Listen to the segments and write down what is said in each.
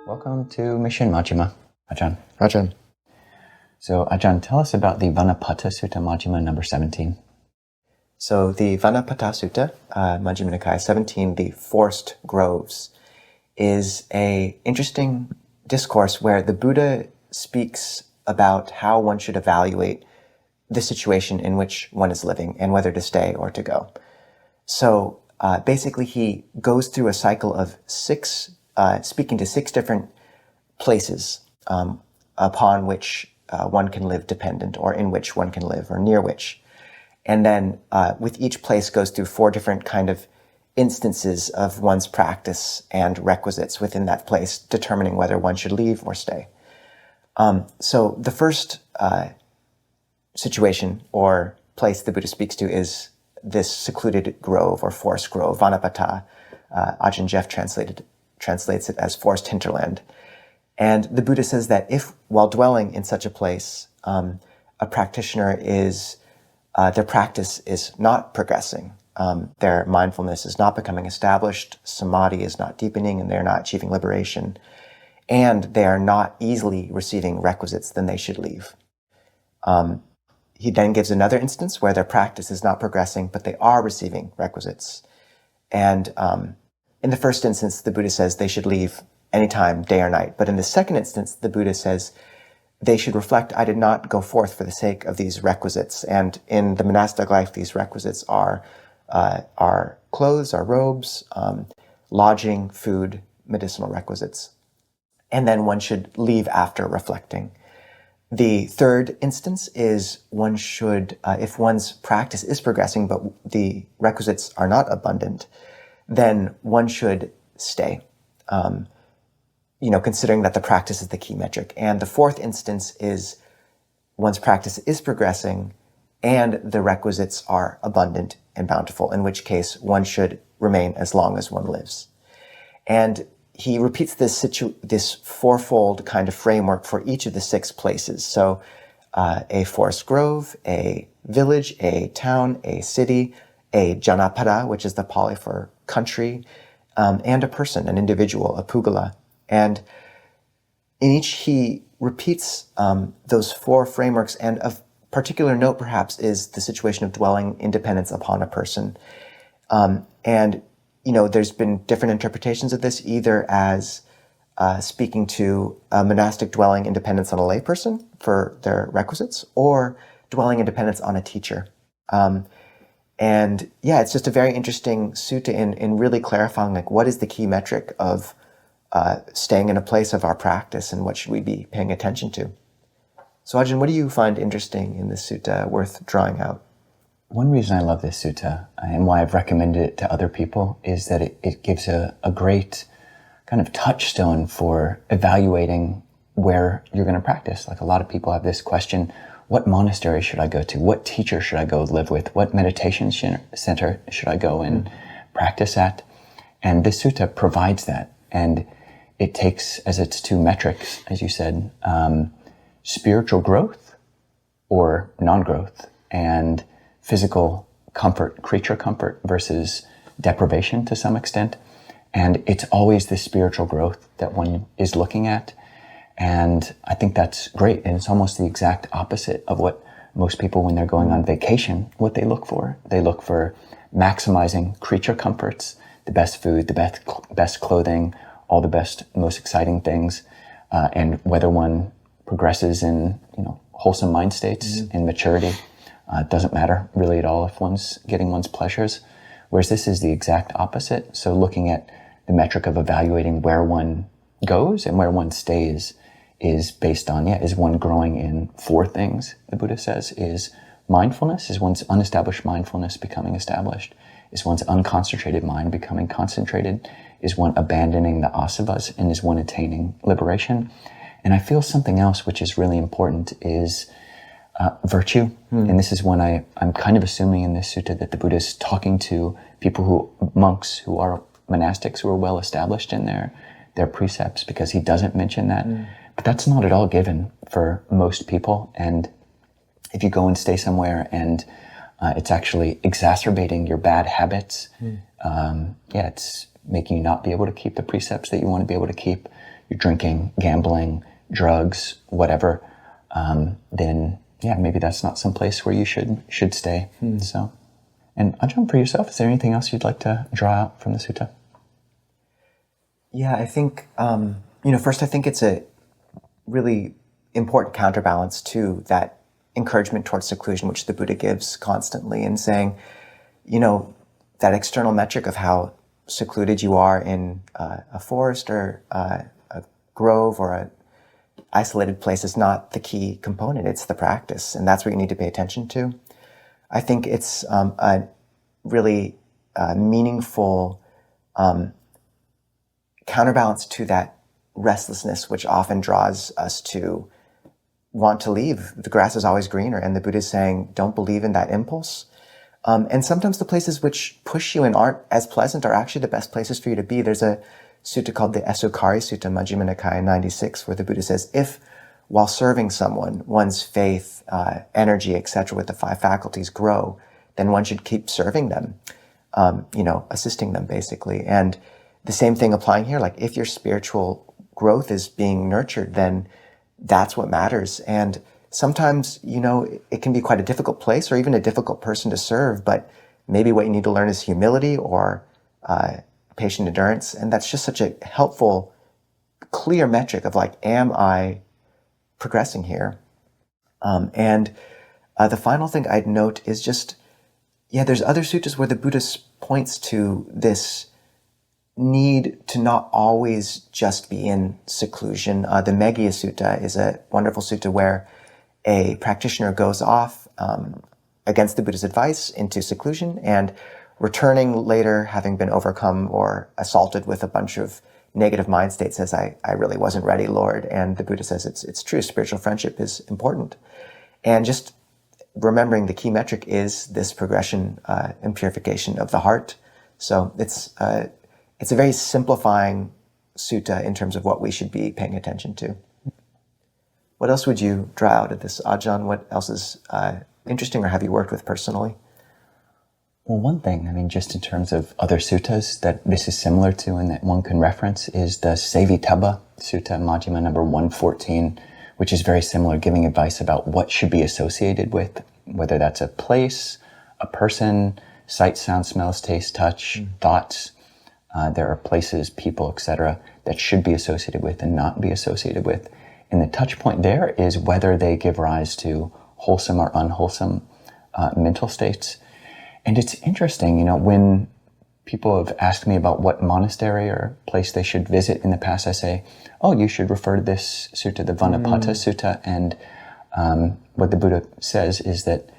Welcome to Mission Majjhima, Ajahn. Ajahn. So, Ajahn, tell us about the Vanapattha Sutta, Majjhima number 17. So the Vanapattha Sutta, Majjhima Nikaya 17, the Forced Groves, is a interesting discourse where the Buddha speaks about how one should evaluate the situation in which one is living and whether to stay or to go. So basically he goes through a cycle of speaking to six different places upon which one can live dependent, or in which one can live, or near which. And then with each place goes through four different kind of instances of one's practice and requisites within that place, determining whether one should leave or stay. So the first situation or place the Buddha speaks to is this secluded grove or forest grove, Vanapattha. Ajahn Jeff translates it as forest hinterland. And the Buddha says that if, while dwelling in such a place, a practitioner is, their practice is not progressing, their mindfulness is not becoming established, samadhi is not deepening, and they're not achieving liberation, and they are not easily receiving requisites, then they should leave. He then gives another instance where their practice is not progressing, but they are receiving requisites. And in the first instance, the Buddha says they should leave anytime, day or night. But in the second instance, the Buddha says they should reflect, I did not go forth for the sake of these requisites. And in the monastic life, these requisites are clothes, are robes, lodging, food, medicinal requisites. And then one should leave after reflecting. The third instance is one should, if one's practice is progressing, but the requisites are not abundant, then one should stay. Considering that the practice is the key metric. And the fourth instance is one's practice is progressing and the requisites are abundant and bountiful, in which case one should remain as long as one lives. And he repeats this fourfold kind of framework for each of the six places. So a forest grove, a village, a town, a city, a janapada, which is the Pali for country, and a person, an individual, a pugala. And in each he repeats those four frameworks, and of particular note perhaps is the situation of dwelling independence upon a person. There's been different interpretations of this, either as speaking to a monastic dwelling independence on a layperson for their requisites, or dwelling independence on a teacher. It's just a very interesting sutta in really clarifying what is the key metric of staying in a place of our practice and what should we be paying attention to. So Ajahn, what do you find interesting in this sutta worth drawing out? One reason I love this sutta, and why I've recommended it to other people, is that it gives a great kind of touchstone for evaluating where you're going to practice. Like a lot of people have this question, what monastery should I go to? What teacher should I go live with? What meditation center should I go and practice at? And this sutta provides that. And it takes as its two metrics, as you said, spiritual growth or non-growth, and physical comfort, creature comfort versus deprivation to some extent. And it's always the spiritual growth that one is looking at. And I think that's great. And it's almost the exact opposite of what most people, when they're going on vacation, what they look for. They look for maximizing creature comforts, the best food, the best clothing, all the best, most exciting things, and whether one progresses in, wholesome mind states, in maturity. Doesn't matter really at all if one's getting one's pleasures, whereas this is the exact opposite. So looking at the metric of evaluating where one goes and where one stays is based on, is one growing in four things, the Buddha says, is mindfulness, is one's unestablished mindfulness becoming established, is one's unconcentrated mind becoming concentrated, is one abandoning the asavas, and is one attaining liberation. And I feel something else which is really important is virtue. And this is when I'm kind of assuming in this sutta that the Buddha is talking to monks who are monastics, who are well established in their precepts, because he doesn't mention that. But that's not at all given for most people. And if you go and stay somewhere and it's actually exacerbating your bad habits, it's making you not be able to keep the precepts that you want to be able to keep, you're drinking, gambling, drugs, whatever, then yeah, maybe that's not some place where you should stay. So, and Ajahn, for yourself, is there anything else you'd like to draw out from the sutta? Yeah, I think, first I think it's a really important counterbalance to that encouragement towards seclusion, which the Buddha gives constantly, in saying, that external metric of how secluded you are in a forest or a grove or a isolated place is not the key component. It's the practice, and that's what you need to pay attention to. I think it's a really meaningful counterbalance to that restlessness, which often draws us to want to leave. The grass is always greener, and the Buddha is saying, don't believe in that impulse. And sometimes the places which push you and aren't as pleasant are actually the best places for you to be. There's a sutta called the Esukari Sutta, Majjhima Nikaya 96, where the Buddha says, if while serving someone, one's faith, energy, etc., with the 5 faculties grow, then one should keep serving them, assisting them, basically. And the same thing applying here, like if your spiritual growth is being nurtured, then that's what matters. And sometimes, it can be quite a difficult place or even a difficult person to serve, but maybe what you need to learn is humility or patient endurance. And that's just such a helpful, clear metric of like, am I progressing here? And the final thing I'd note is just, there's other suttas where the Buddha points to this need to not always just be in seclusion. The Meghiya Sutta is a wonderful sutta where a practitioner goes off against the Buddha's advice into seclusion, and returning later, having been overcome or assaulted with a bunch of negative mind states, says, I really wasn't ready, Lord. And the Buddha says, it's true, spiritual friendship is important. And just remembering the key metric is this progression and purification of the heart. So it's a very simplifying sutta in terms of what we should be paying attention to. What else would you draw out of this, Ajahn? What else is interesting or have you worked with personally? Well, one thing, just in terms of other suttas that this is similar to and that one can reference is the Sevitabha Sutta, Majjhima number 114, which is very similar, giving advice about what should be associated with, whether that's a place, a person, sight, sound, smells, taste, touch, thoughts. There are places, people, etc., that should be associated with and not be associated with. And the touch point there is whether they give rise to wholesome or unwholesome mental states. And it's interesting, when people have asked me about what monastery or place they should visit in the past, I say, you should refer to this sutta, the Vanapattha Sutta. And what the Buddha says is that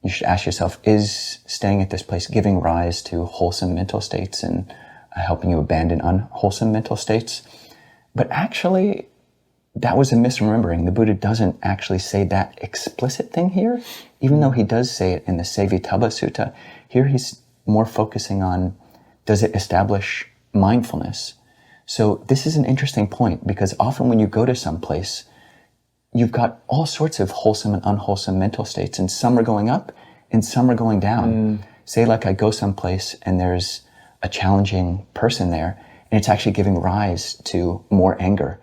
you should ask yourself, is staying at this place giving rise to wholesome mental states and helping you abandon unwholesome mental states? But actually, that was a misremembering. The Buddha doesn't actually say that explicit thing here, even though he does say it in the Sevitabha Sutta. Here he's more focusing on, does it establish mindfulness? So this is an interesting point, because often when you go to some place, you've got all sorts of wholesome and unwholesome mental states, and some are going up and some are going down. Say like I go someplace and there's a challenging person there, and it's actually giving rise to more anger.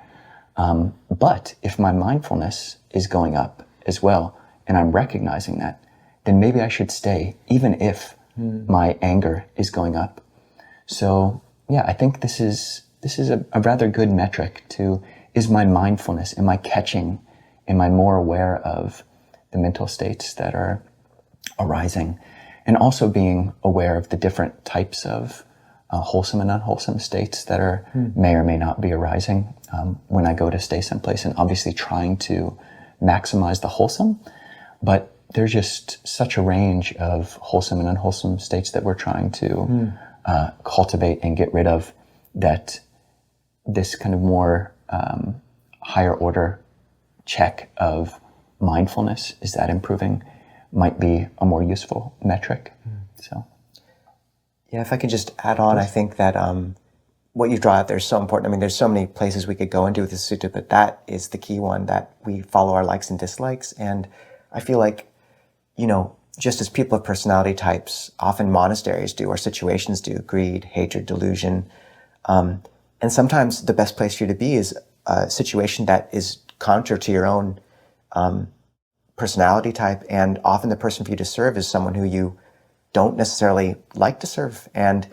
But if my mindfulness is going up as well, and I'm recognizing that, then maybe I should stay, even if my anger is going up. So I think this is a rather good metric to, is my mindfulness, am I catching, am I more aware of the mental states that are arising? And also being aware of the different types of wholesome and unwholesome states that are may or may not be arising when I go to stay someplace, and obviously trying to maximize the wholesome. But there's just such a range of wholesome and unwholesome states that we're trying to cultivate and get rid of, that this kind of more higher order check of mindfulness, is that improving, might be a more useful metric. So. Yeah, if I could just add on, I think that what you draw out there is so important. There's so many places we could go into with this sutta, but that is the key one, that we follow our likes and dislikes. And I feel like, just as people of personality types, often monasteries do, or situations do, greed, hatred, delusion. And sometimes the best place for you to be is a situation that is contrary to your own personality type, and often the person for you to serve is someone who you don't necessarily like to serve. And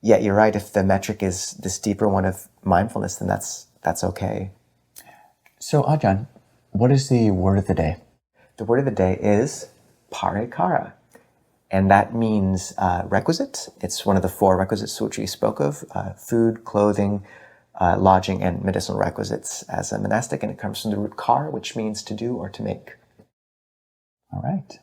yet you're right, if the metric is this deeper one of mindfulness, then that's okay. So Ajahn, what is the word of the day? The word of the day is parikara, and that means requisite. It's one of the 4 requisites which we spoke of: food, clothing, lodging, and medicinal requisites as a monastic, and it comes from the root kar, which means to do or to make. All right.